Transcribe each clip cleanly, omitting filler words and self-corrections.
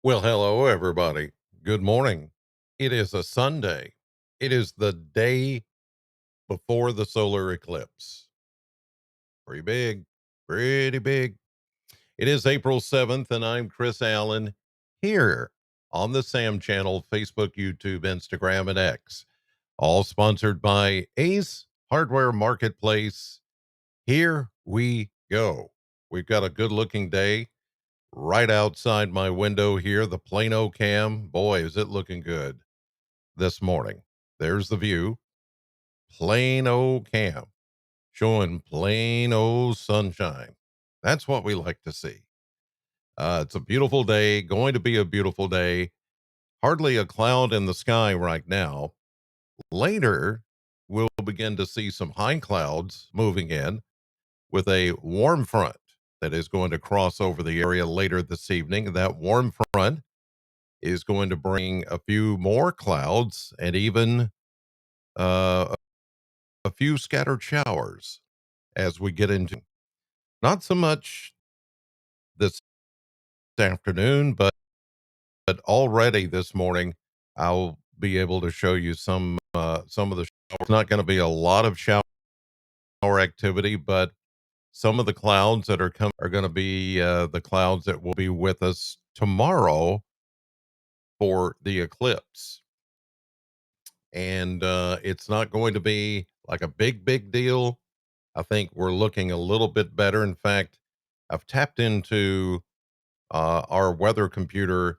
Well, hello, everybody. Good morning. It is a Sunday. It is the day before the solar eclipse. Pretty big, pretty big. It is April 7th, and I'm Chris Allen here on the SAM channel, Facebook, YouTube, Instagram, and X, all sponsored by Ace Hardware Marketplace. Here we go. We've got a good looking day right outside my window here, the Plano cam. Boy, is it looking good this morning. There's the view. Plano cam showing plain old sunshine. That's what we like to see. It's a beautiful day, going to be a beautiful day. Hardly a cloud in the sky right now. Later, we'll begin to see some high clouds moving in with a warm front that is going to cross over the area later this evening. That warm front is going to bring a few more clouds and even uh, a few scattered showers as we get into not so much this afternoon, but already this morning I'll be able to show you some of the showers. Not going to be a lot of shower activity, but some of the clouds that are coming are going to be the clouds that will be with us tomorrow for the eclipse. And it's not going to be like a big deal. I think we're looking a little bit better. In fact, I've tapped into our weather computer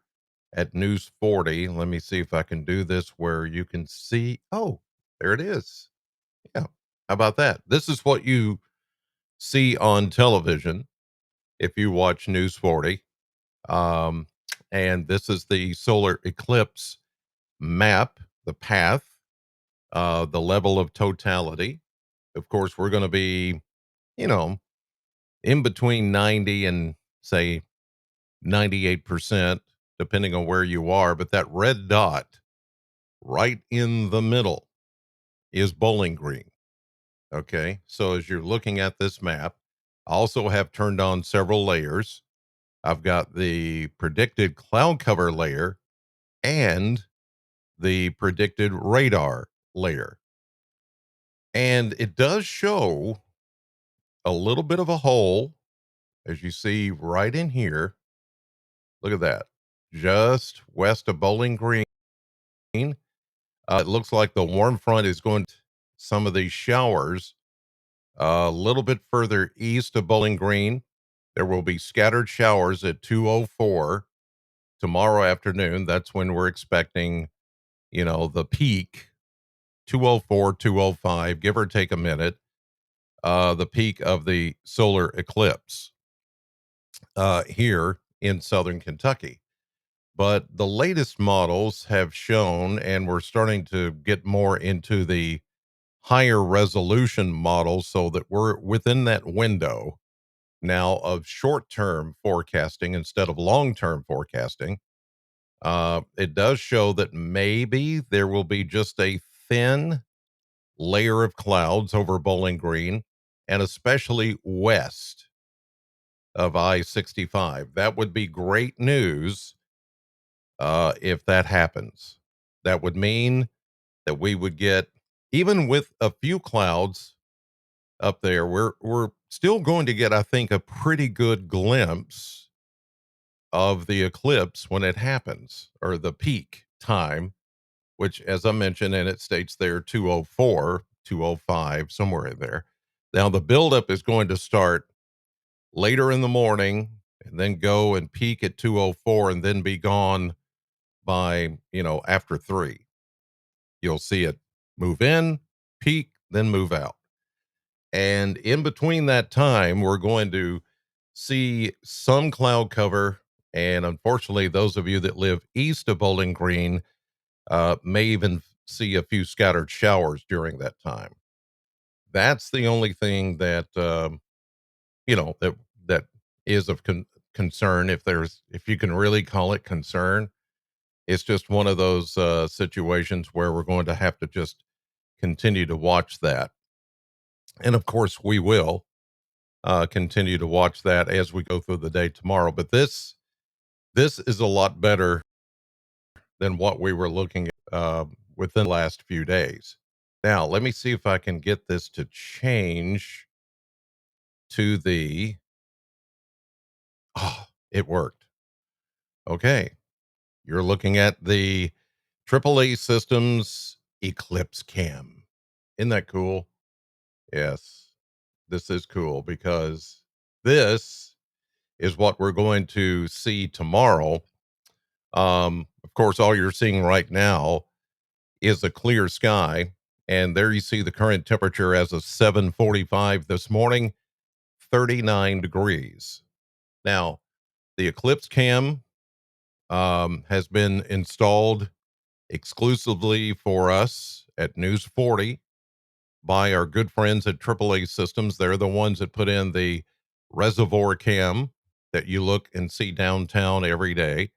at News 40. Let me see if I can do this where you can see. Oh, there it is. Yeah. How about that? This is what you see on television if you watch News 40. Um, and this is the solar eclipse map, the path, the level of totality. Of course, we're going to be, you know, in between 90 and say 98%, depending on where you are. But that red dot right in the middle is Bowling Green. Okay. So as you're looking at this map, I also have turned on several layers. I've got the predicted cloud cover layer and the predicted radar layer. And it does show a little bit of a hole, as you see right in here. Look at that. Just west of Bowling Green. It looks like the warm front is going to some of these showers a little bit further east of Bowling Green. There will be scattered showers at 2:04 tomorrow afternoon. That's when we're expecting, the peak 2:04, 2:05, give or take a minute, the peak of the solar eclipse here in southern Kentucky. But the latest models have shown, and we're starting to get more into the higher resolution models so that we're within that window now of short term forecasting instead of long term forecasting. It does show that maybe there will be just a thin layer of clouds over Bowling Green and especially west of I 65. That would be great news if that happens. That would mean that we would get, even with a few clouds up there, we're still going to get, I think, a pretty good glimpse of the eclipse when it happens, or the peak time, which, as I mentioned, and it states there 2:04, 2:05, somewhere in there. Now the buildup is going to start later in the morning and then go and peak at 2:04 and then be gone by, after 3. You'll see it move in, peak, then move out. And in between that time, we're going to see some cloud cover. And unfortunately, those of you that live east of Bowling Green may even see a few scattered showers during that time. That's the only thing that, that that is of concern. If you can really call it concern, it's just one of those situations where we're going to have to just continue to watch that. And of course, we will continue to watch that as we go through the day tomorrow. But This is a lot better than what we were looking at within the last few days. Now, let me see if I can get this to change to the. Oh, it worked. Okay. You're looking at the AAA Systems Eclipse Cam. Isn't that cool? Yes, this is cool because this is what we're going to see tomorrow. Of course, all you're seeing right now is a clear sky, and there you see the current temperature as of 7:45 this morning, 39 degrees. Now, the Eclipse Cam has been installed exclusively for us at News 40 by our good friends at AAA Systems. They're the ones that put in the reservoir cam that you look and see downtown every day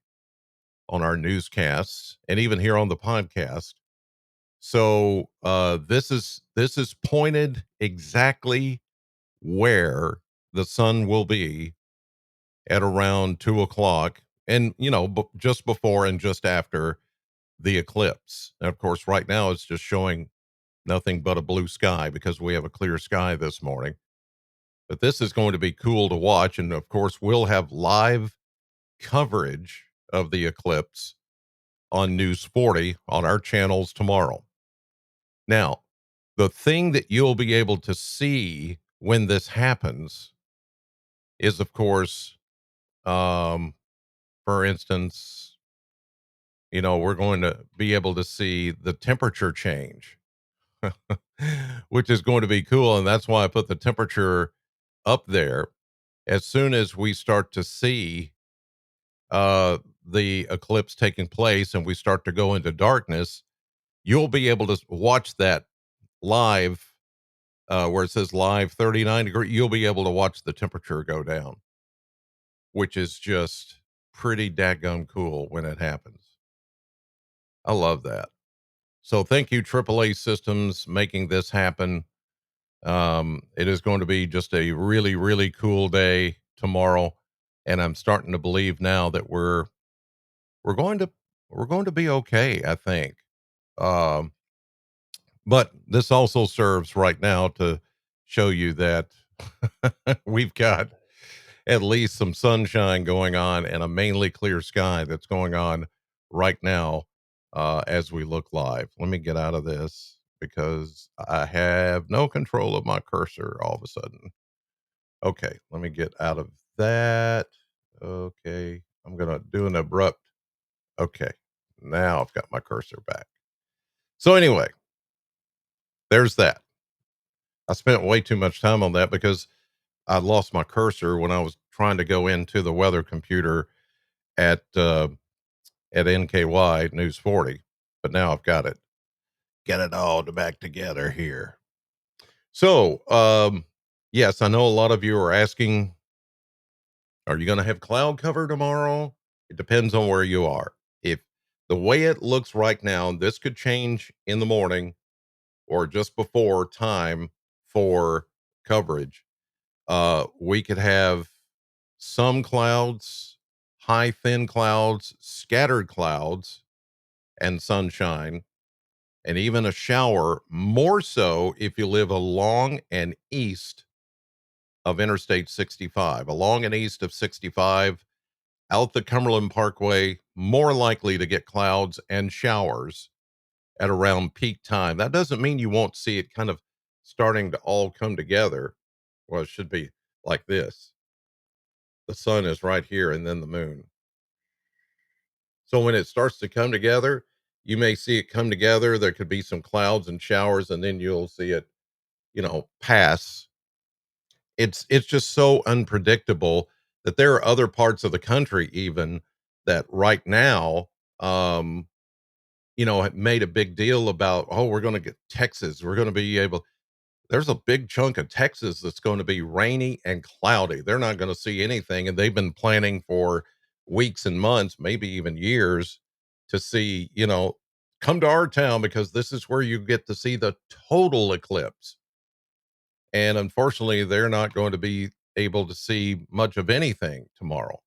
on our newscasts and even here on the podcast. So this is pointed exactly where the sun will be at around 2 o'clock, and just before and just after the eclipse. And of course, right now it's just showing nothing but a blue sky because we have a clear sky this morning. But this is going to be cool to watch. And of course, we'll have live coverage of the eclipse on News 40 on our channels tomorrow. Now, the thing that you'll be able to see when this happens is, of course, um, for instance, we're going to be able to see the temperature change, which is going to be cool. And that's why I put the temperature up there. As soon as we start to see the eclipse taking place and we start to go into darkness, you'll be able to watch that live, where it says live 39 degree. You'll be able to watch the temperature go down, which is just pretty dadgum cool when it happens. I love that. So thank you, AAA Systems, making this happen. It is going to be just a really, really cool day tomorrow, and I'm starting to believe now that we're going to we're going to be okay, I think. Um, but this also serves right now to show you that we've got at least some sunshine going on and a mainly clear sky that's going on right now as we look live. Let me get out of this because I have no control of my cursor all of a sudden. Okay, let me get out of that. Okay, I'm going to do an abrupt. Okay, now I've got my cursor back. So, anyway, there's that. I spent way too much time on that because I lost my cursor when I was trying to go into the weather computer at NKY News 40, but now I've got it. Get it all back together here. So, yes, I know a lot of you are asking, are you going to have cloud cover tomorrow? It depends on where you are. If the way it looks right now, this could change in the morning or just before time for coverage. We could have some clouds, high, thin clouds, scattered clouds, and sunshine, and even a shower, more so if you live along and east of Interstate 65. Along and east of 65, out the Cumberland Parkway, more likely to get clouds and showers at around peak time. That doesn't mean you won't see it kind of starting to all come together. Well, it should be like this. The sun is right here and then the moon. So when it starts to come together, you may see it come together. There could be some clouds and showers, and then you'll see it, pass. It's just so unpredictable that there are other parts of the country even that right now, um, have made a big deal about, oh, we're going to get Texas. We're going to be able, there's a big chunk of Texas that's going to be rainy and cloudy. They're not going to see anything. And they've been planning for weeks and months, maybe even years, to see, come to our town because this is where you get to see the total eclipse. And unfortunately, they're not going to be able to see much of anything tomorrow.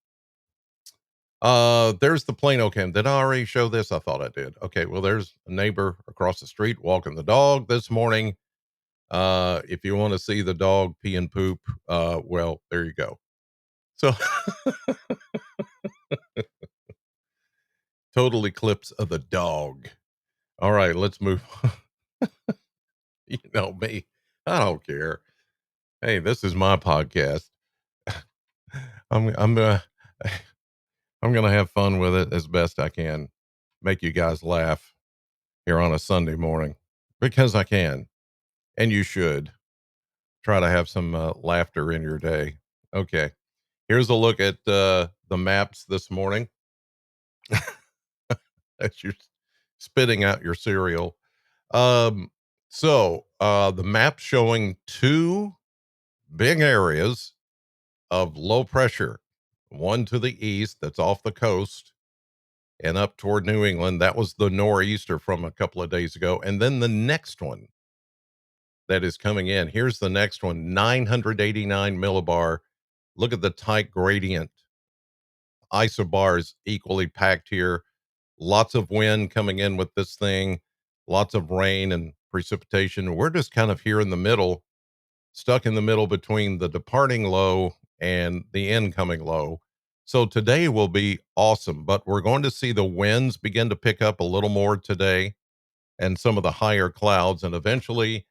There's the Plano cam. Did I already show this? I thought I did. Okay, well, there's a neighbor across the street walking the dog this morning. If you want to see the dog pee and poop, well, there you go. So total eclipse of the dog. All right, let's move on. You know me. I don't care. Hey, this is my podcast. I'm I'm gonna have fun with it as best I can. Make you guys laugh here on a Sunday morning because I can, and you should try to have some laughter in your day. Okay, here's a look at the maps this morning as you're spitting out your cereal. Um, the map showing two big areas of low pressure, one to the east that's off the coast and up toward New England. That was the nor'easter from a couple of days ago. And then the next one that is coming in. Here's the next one, 989 millibar. Look at the tight gradient. Isobars equally packed here. Lots of wind coming in with this thing, lots of rain and precipitation. We're just kind of here in the middle, stuck in the middle between the departing low and the incoming low. So today will be awesome, but we're going to see the winds begin to pick up a little more today and some of the higher clouds. And eventually,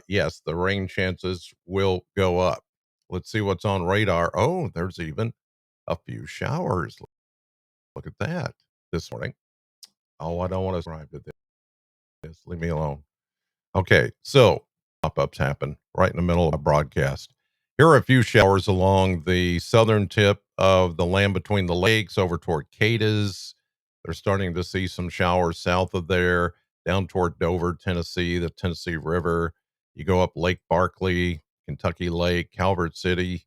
yes, the rain chances will go up. Let's see what's on radar. Oh, there's even a few showers. Look at that this morning. Oh, I don't want to subscribe to this. Leave me alone. Okay, so pop-ups happen right in the middle of a broadcast. Here are a few showers along the southern tip of the land between the lakes over toward Cadiz. They're starting to see some showers south of there, down toward Dover, Tennessee, the Tennessee River. You go up Lake Barkley, Kentucky Lake, Calvert City,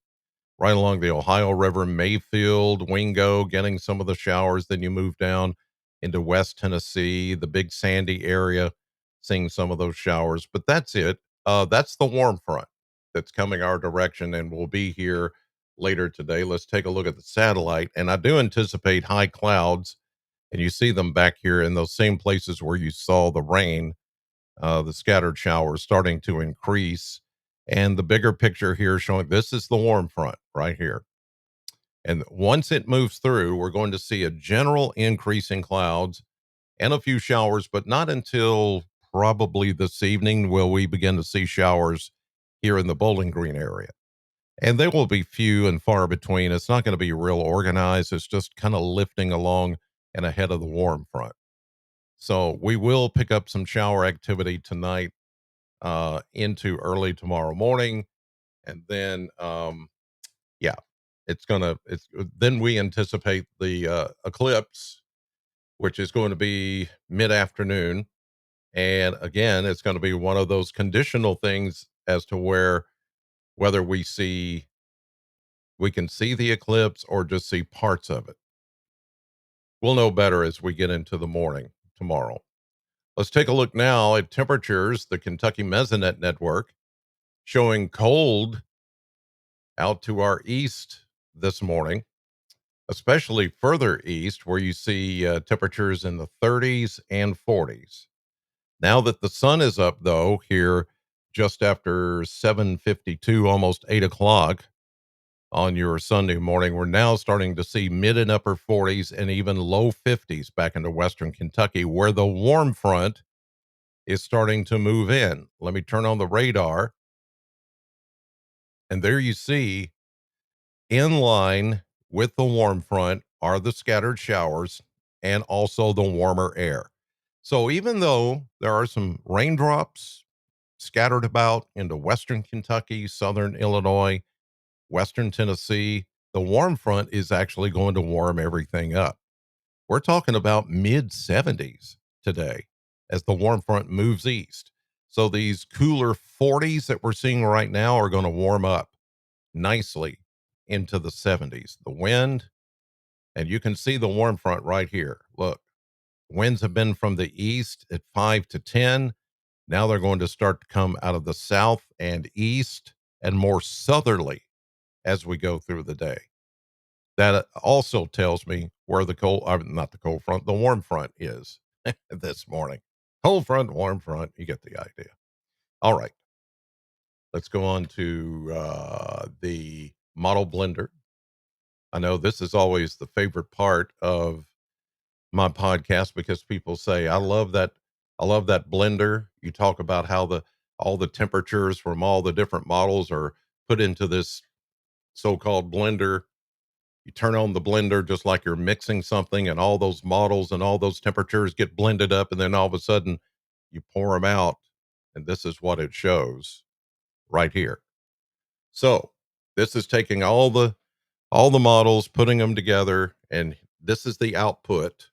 right along the Ohio River, Mayfield, Wingo, getting some of the showers. Then you move down into West Tennessee, the Big Sandy area, seeing some of those showers. But that's it. That's the warm front that's coming our direction and will be here later today. Let's take a look at the satellite. And I do anticipate high clouds, and you see them back here in those same places where you saw the rain, the scattered showers starting to increase. And the bigger picture here showing this is the warm front right here. And once it moves through, we're going to see a general increase in clouds and a few showers, but not until probably this evening will we begin to see showers here in the Bowling Green area. And they will be few and far between. It's not going to be real organized. It's just kind of lifting along and ahead of the warm front. So we will pick up some shower activity tonight into early tomorrow morning. And then, yeah, it's then we anticipate the eclipse, which is going to be mid afternoon. And again, it's going to be one of those conditional things as to whether we can see the eclipse or just see parts of it. We'll know better as we get into the morning tomorrow. Let's take a look now at temperatures. The Kentucky Mesonet Network showing cold out to our east this morning, especially further east where you see temperatures in the 30s and 40s. Now that the sun is up, though, here just after 7:52, almost 8 o'clock on your Sunday morning, we're now starting to see mid and upper 40s and even low 50s back into Western Kentucky, where the warm front is starting to move in. Let me turn on the radar, and there you see in line with the warm front are the scattered showers and also the warmer air. So even though there are some raindrops scattered about into Western Kentucky, Southern Illinois, Western Tennessee, the warm front is actually going to warm everything up. We're talking about mid 70s today as the warm front moves east. So these cooler 40s that we're seeing right now are going to warm up nicely into the 70s. The wind, and you can see the warm front right here. Look, winds have been from the east at 5 to 10. Now they're going to start to come out of the south and east and more southerly as we go through the day. That also tells me where the cold, not the cold front, the warm front is this morning. Cold front, warm front. You get the idea. All right. Let's go on to the model blender. I know this is always the favorite part of my podcast because people say, I love that blender. You talk about how all the temperatures from all the different models are put into this so-called blender. You turn on the blender just like you're mixing something, and all those models and all those temperatures get blended up, and then all of a sudden you pour them out, and this is what it shows right here. So this is taking all the models, putting them together, and this is the output,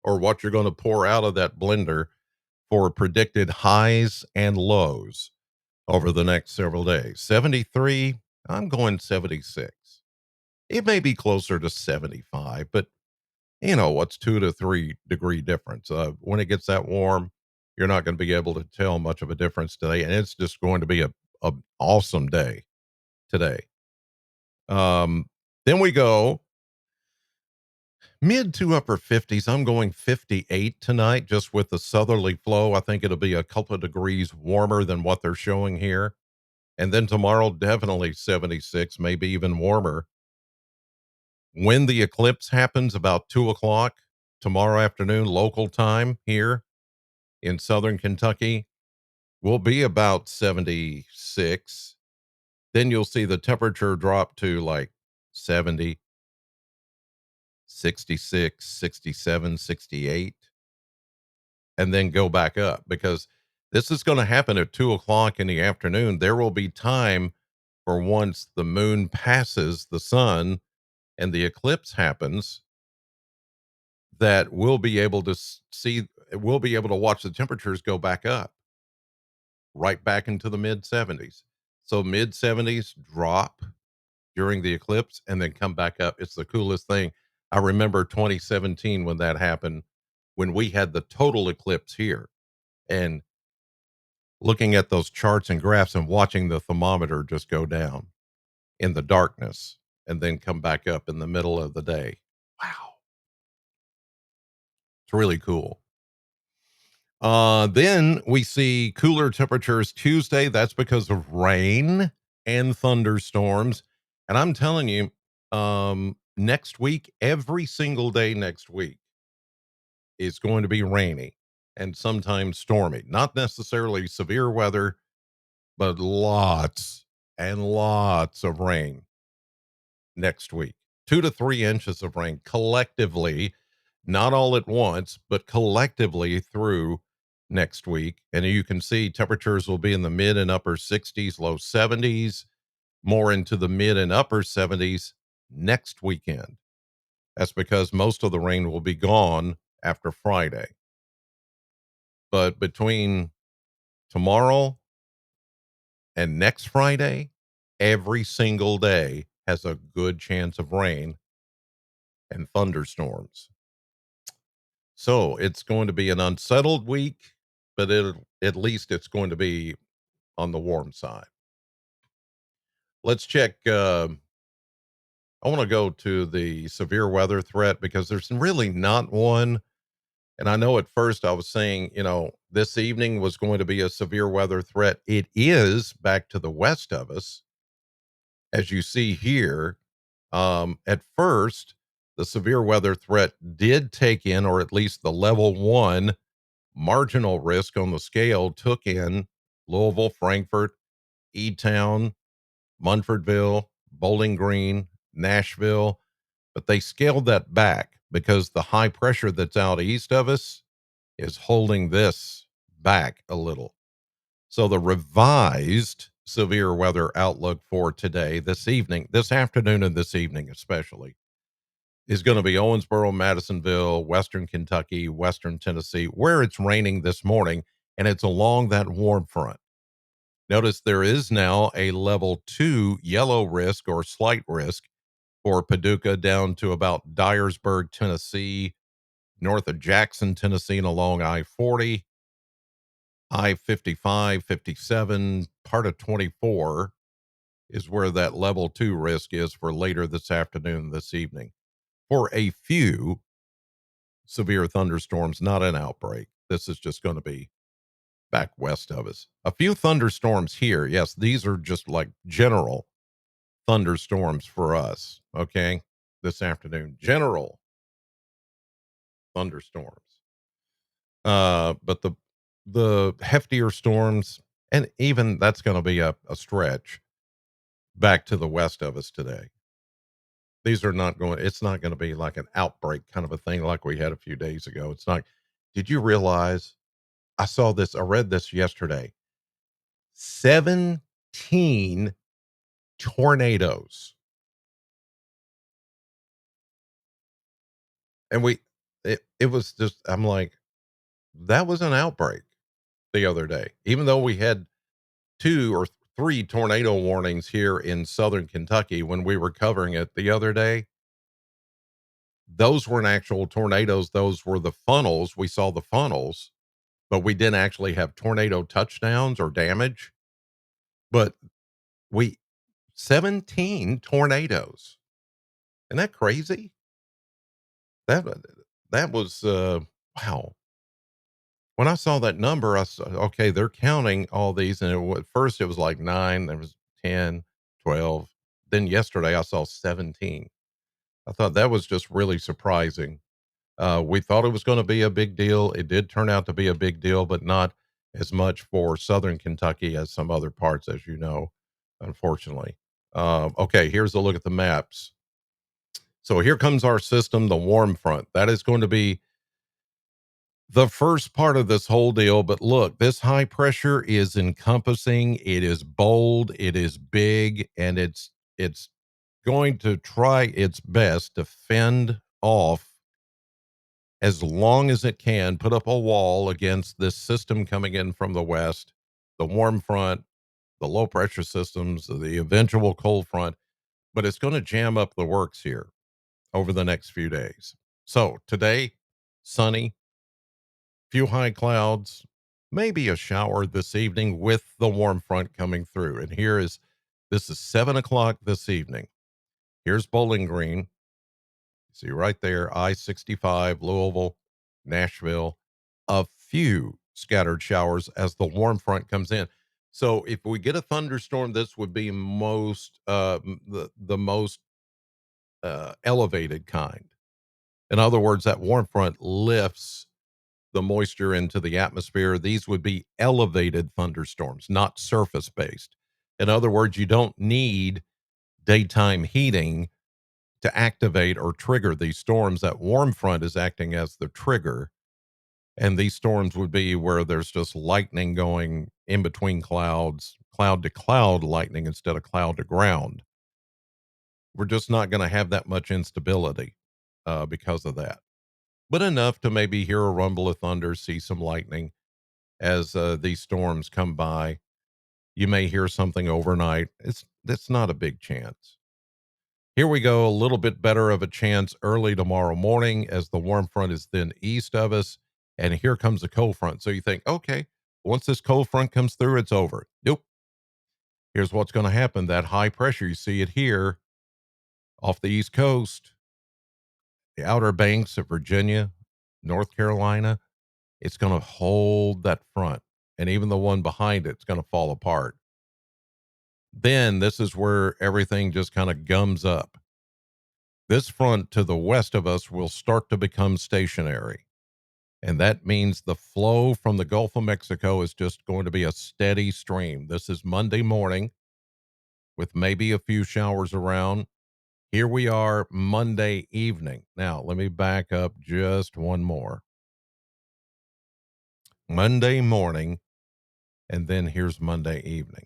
or what you're going to pour out of that blender for predicted highs and lows over the next several days. 73, I'm going 76. It may be closer to 75, but what's 2 to 3 degree difference. When it gets that warm, you're not going to be able to tell much of a difference today, and it's just going to be a awesome day today. Then we go mid to upper 50s. I'm going 58 tonight, just with the southerly flow. I think it'll be a couple of degrees warmer than what they're showing here. And then tomorrow, definitely 76, maybe even warmer. When the eclipse happens, about 2 o'clock tomorrow afternoon, local time here in southern Kentucky, will be about 76. Then you'll see the temperature drop to like 70, 66, 67, 68, and then go back up, because this is going to happen at 2 o'clock in the afternoon. There will be time for, once the moon passes the sun and the eclipse happens, that we'll be able to we'll be able to watch the temperatures go back up right back into the mid 70s. So mid 70s drop during the eclipse and then come back up. It's the coolest thing. I remember 2017 when that happened, when we had the total eclipse here, and looking at those charts and graphs and watching the thermometer just go down in the darkness and then come back up in the middle of the day. Wow. It's really cool. Then we see cooler temperatures Tuesday. That's because of rain and thunderstorms. And I'm telling you, next week, every single day next week is going to be rainy and sometimes stormy. Not necessarily severe weather, but lots and lots of rain next week. 2 to 3 inches of rain collectively, not all at once, but collectively through next week. And you can see temperatures will be in the mid and upper 60s, low 70s, more into the mid and upper 70s next weekend. That's because most of the rain will be gone after Friday. But between tomorrow and next Friday, every single day has a good chance of rain and thunderstorms. So it's going to be an unsettled week, but at least it's going to be on the warm side. Let's check. I want to go to the severe weather threat, because there's really not one. And I know at first I was saying, this evening was going to be a severe weather threat. It is back to the west of us, as you see here. At first, the severe weather threat did take in, or at least the level 1 marginal risk on the scale took in, Louisville, Frankfort, E-Town, Munfordville, Bowling Green, Nashville, but they scaled that back because the high pressure that's out east of us is holding this back a little. So the revised severe weather outlook for today, this evening, this afternoon, and this evening especially, is going to be Owensboro, Madisonville, Western Kentucky, Western Tennessee, where it's raining this morning, and it's along that warm front. Notice there is now a level 2 yellow risk, or slight risk, for Paducah down to about Dyersburg, Tennessee, north of Jackson, Tennessee, and along I-40, I-55, 57, part of 24. is where that level 2 risk is for later this afternoon, this evening. For a few severe thunderstorms, not an outbreak. This is just going to be back west of us. A few thunderstorms here. Yes, these are just like general thunderstorms for us. Okay. This afternoon, general thunderstorms. But the heftier storms, and even that's going to be a stretch back to the west of us today. These are not going, it's not going to be like an outbreak kind of a thing like we had a few days ago. It's not. Did you realize I saw this? I read this yesterday. 17 tornadoes. And it was just, I'm like, that was an outbreak the other day, even though we had two or three tornado warnings here in southern Kentucky when we were covering it the other day. Those weren't actual tornadoes. Those were the funnels. We saw the funnels, but we didn't actually have tornado touchdowns or damage. But we 17 tornadoes. Isn't that crazy? That that was wow. When I saw that number, I saw, okay, they're counting all these, and at first it was like 9, there was 10, 12. Then yesterday I saw 17. I thought that was just really surprising. We thought it was going to be a big deal. It did turn out to be a big deal, but not as much for southern Kentucky as some other parts, as you know, unfortunately. Okay, here's a look at the maps. So here comes our system, the warm front. That is going to be the first part of this whole deal. But look, this high pressure is encompassing, it is bold, it is big, and it's going to try its best to fend off as long as it can, put up a wall against this system coming in from the west, the warm front, the low pressure systems, the eventual cold front, but it's going to jam up the works here over the next few days. So today, sunny, few high clouds, maybe a shower this evening with the warm front coming through. And this is 7 o'clock this evening. Here's Bowling Green. See right there, I-65, Louisville, Nashville, a few scattered showers as the warm front comes in. So if we get a thunderstorm, this would be the most elevated kind. In other words, that warm front lifts the moisture into the atmosphere. These would be elevated thunderstorms, not surface based. In other words, you don't need daytime heating to activate or trigger these storms. That warm front is acting as the trigger. And these storms would be where there's just lightning going in between clouds, cloud to cloud lightning instead of cloud to ground. We're just not going to have that much instability because of that. But enough to maybe hear a rumble of thunder, see some lightning as these storms come by. You may hear something overnight. It's not a big chance. Here we go, a little bit better of a chance early tomorrow morning as the warm front is then east of us, and here comes the cold front. So you think, okay, once this cold front comes through, it's over. Nope. Here's what's going to happen. That high pressure, you see it here off the East Coast, the outer banks of Virginia, North Carolina, it's going to hold that front, and even the one behind it's going to fall apart. Then this is where everything just kind of gums up. This front to the west of us will start to become stationary. And that means the flow from the Gulf of Mexico is just going to be a steady stream. This is Monday morning with maybe a few showers around. Here we are Monday evening. Now, let me back up just one more. Monday morning, and then here's Monday evening.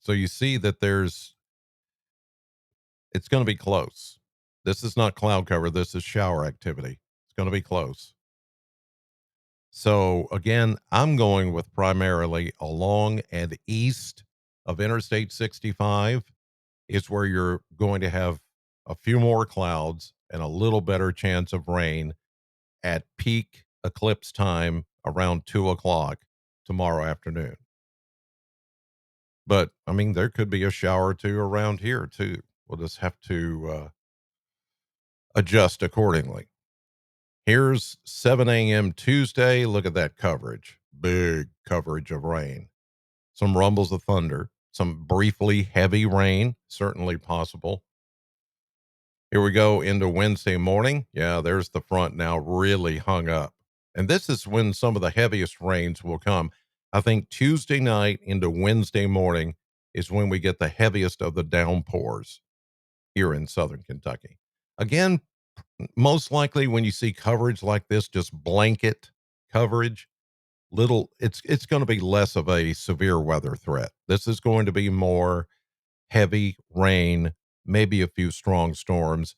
So you see that it's going to be close. This is not cloud cover. This is shower activity. It's going to be close. So again, I'm going with primarily along and east of Interstate 65 is where you're going to have a few more clouds and a little better chance of rain at peak eclipse time around 2 o'clock tomorrow afternoon. But I mean, there could be a shower or two around here too. We'll just have to adjust accordingly. Here's 7 a.m. Tuesday. Look at that coverage. Big coverage of rain. Some rumbles of thunder, some briefly heavy rain, certainly possible. Here we go into Wednesday morning. Yeah, there's the front now really hung up. And this is when some of the heaviest rains will come. I think Tuesday night into Wednesday morning is when we get the heaviest of the downpours here in southern Kentucky. Again, most likely when you see coverage like this, just blanket coverage, it's going to be less of a severe weather threat. This is going to be more heavy rain, maybe a few strong storms,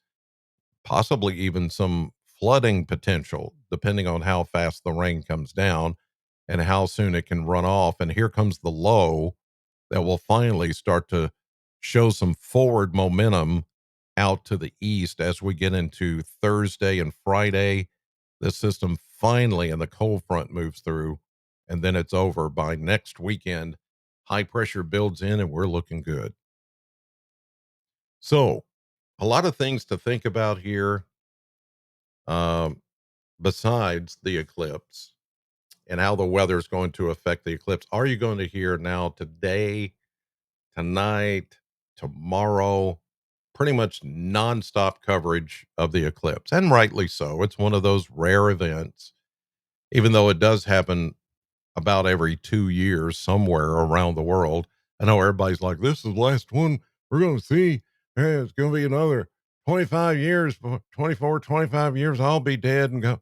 possibly even some flooding potential, depending on how fast the rain comes down and how soon it can run off. And here comes the low that will finally start to show some forward momentum out to the east as we get into Thursday and Friday. The system finally and the cold front moves through, and then it's over by next weekend. High pressure builds in, and we're looking good. So, a lot of things to think about here. Um, Besides the eclipse and how the weather is going to affect the eclipse, are you going to hear now today, tonight, tomorrow, pretty much nonstop coverage of the eclipse? And rightly so. It's one of those rare events, even though it does happen about every 2 years somewhere around the world. I know everybody's like, this is the last one we're going to see. Hey, it's going to be another 25 years, 24, 25 years. I'll be dead and go.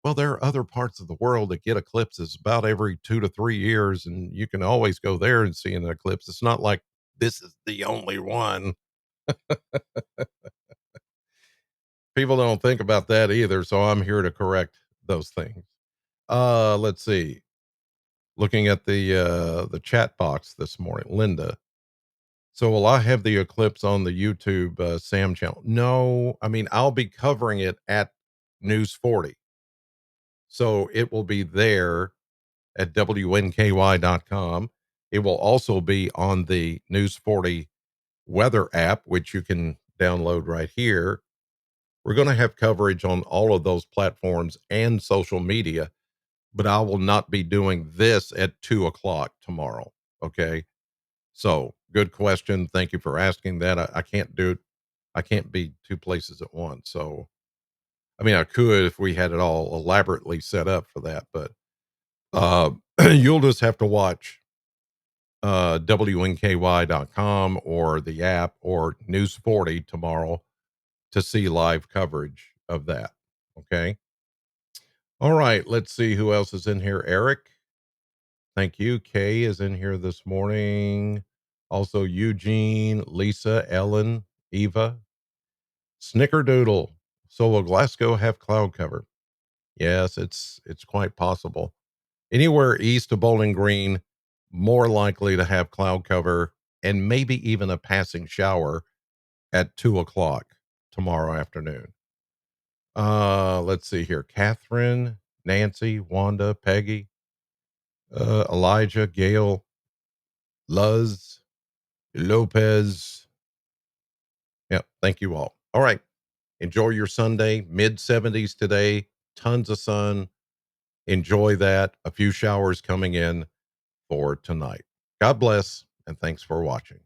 Well, there are other parts of the world that get eclipses about every 2 to 3 years, and you can always go there and see an eclipse. It's not like this is the only one. People don't think about that either, so I'm here to correct those things. Let's see. Looking at the chat box this morning, Linda. So will I have the eclipse on the YouTube Sam channel? No, I mean I'll be covering it at News 40. So it will be there at WNKY.com. It will also be on the News 40 Weather App, which you can download right here. We're going to have coverage on all of those platforms and social media, but I will not be doing this at 2 o'clock tomorrow. Okay. So good question. Thank you for asking that. I can't do it. I can't be two places at once. So, I mean, I could if we had it all elaborately set up for that, but uh, you'll just have to watch WNKY.com or the app or News 40 tomorrow to see live coverage of that. Okay. All right. Let's see who else is in here. Eric. Thank you. Kay is in here this morning. Also, Eugene, Lisa, Ellen, Eva, Snickerdoodle. So will Glasgow have cloud cover? Yes, it's quite possible. Anywhere east of Bowling Green, more likely to have cloud cover and maybe even a passing shower at 2 o'clock tomorrow afternoon. Let's see here. Catherine, Nancy, Wanda, Peggy, Elijah, Gail, Luz, Lopez. Yeah, thank you all. All right. Enjoy your Sunday. Mid 70s today. Tons of sun. Enjoy that. A few showers coming in for tonight. God bless, and thanks for watching.